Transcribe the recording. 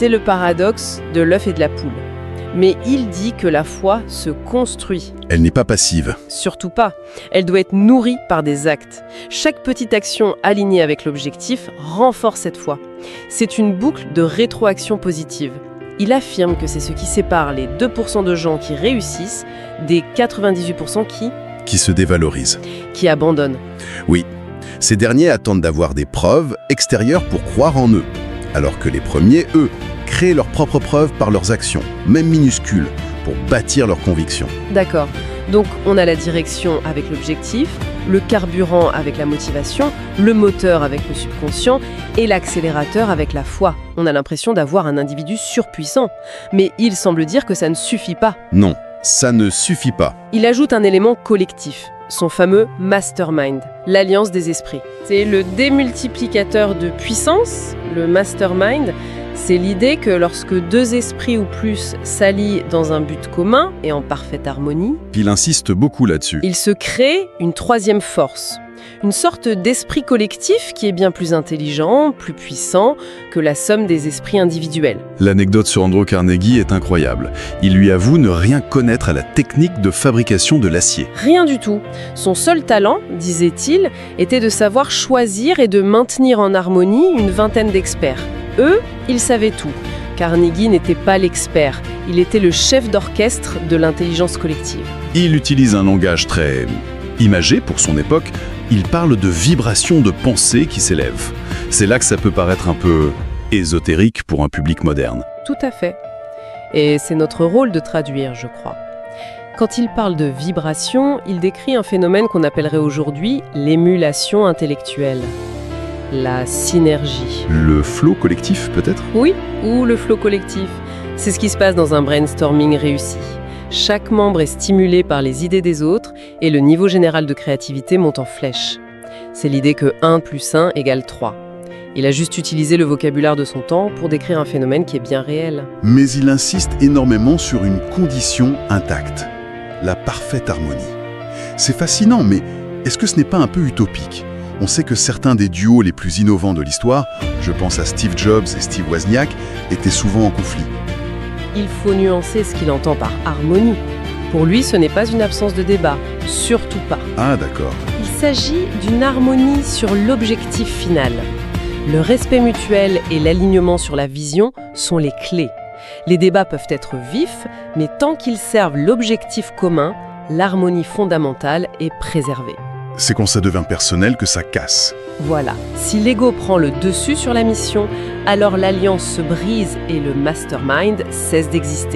C'est le paradoxe de l'œuf et de la poule. Mais il dit que la foi se construit. Elle n'est pas passive. Surtout pas. Elle doit être nourrie par des actes. Chaque petite action alignée avec l'objectif renforce cette foi. C'est une boucle de rétroaction positive. Il affirme que c'est ce qui sépare les 2% de gens qui réussissent des 98% Qui se dévalorisent. qui abandonnent. Oui, ces derniers attendent d'avoir des preuves extérieures pour croire en eux. Alors que les premiers, eux, créent leurs propres preuves par leurs actions, même minuscules, pour bâtir leurs convictions. D'accord. Donc on a la direction avec l'objectif, le carburant avec la motivation, le moteur avec le subconscient et l'accélérateur avec la foi. On a l'impression d'avoir un individu surpuissant. Mais il semble dire que ça ne suffit pas. Non, ça ne suffit pas. Il ajoute un élément collectif, son fameux mastermind, l'alliance des esprits. C'est le démultiplicateur de puissance, le mastermind. C'est l'idée que lorsque deux esprits ou plus s'allient dans un but commun et en parfaite harmonie, Il insiste beaucoup là-dessus. il se crée une troisième force. Une sorte d'esprit collectif qui est bien plus intelligent, plus puissant que la somme des esprits individuels. L'anecdote sur Andrew Carnegie est incroyable. Il lui avoue ne rien connaître à la technique de fabrication de l'acier. Rien du tout. Son seul talent, disait-il, était de savoir choisir et de maintenir en harmonie une vingtaine d'experts. Eux, ils savaient tout. Carnegie n'était pas l'expert, il était le chef d'orchestre de l'intelligence collective. Il utilise un langage très imagé pour son époque. Il parle de vibrations de pensée qui s'élèvent. C'est là que ça peut paraître un peu ésotérique pour un public moderne. Tout à fait. Et c'est notre rôle de traduire, je crois. Quand il parle de vibration, il décrit un phénomène qu'on appellerait aujourd'hui l'émulation intellectuelle. La synergie. Le flow collectif, peut-être? Oui, ou le flow collectif. C'est ce qui se passe dans un brainstorming réussi. Chaque membre est stimulé par les idées des autres et le niveau général de créativité monte en flèche. C'est l'idée que 1 + 1 = 3. Il a juste utilisé le vocabulaire de son temps pour décrire un phénomène qui est bien réel. Mais il insiste énormément sur une condition intacte, la parfaite harmonie. C'est fascinant, mais est-ce que ce n'est pas un peu utopique? On sait que certains des duos les plus innovants de l'histoire, je pense à Steve Jobs et Steve Wozniak, étaient souvent en conflit. Il faut nuancer ce qu'il entend par harmonie. Pour lui, ce n'est pas une absence de débat, surtout pas. Ah d'accord. Il s'agit d'une harmonie sur l'objectif final. Le respect mutuel et l'alignement sur la vision sont les clés. Les débats peuvent être vifs, mais tant qu'ils servent l'objectif commun, l'harmonie fondamentale est préservée. C'est quand ça devient personnel que ça casse. Voilà, si l'ego prend le dessus sur la mission, alors l'alliance se brise et le mastermind cesse d'exister.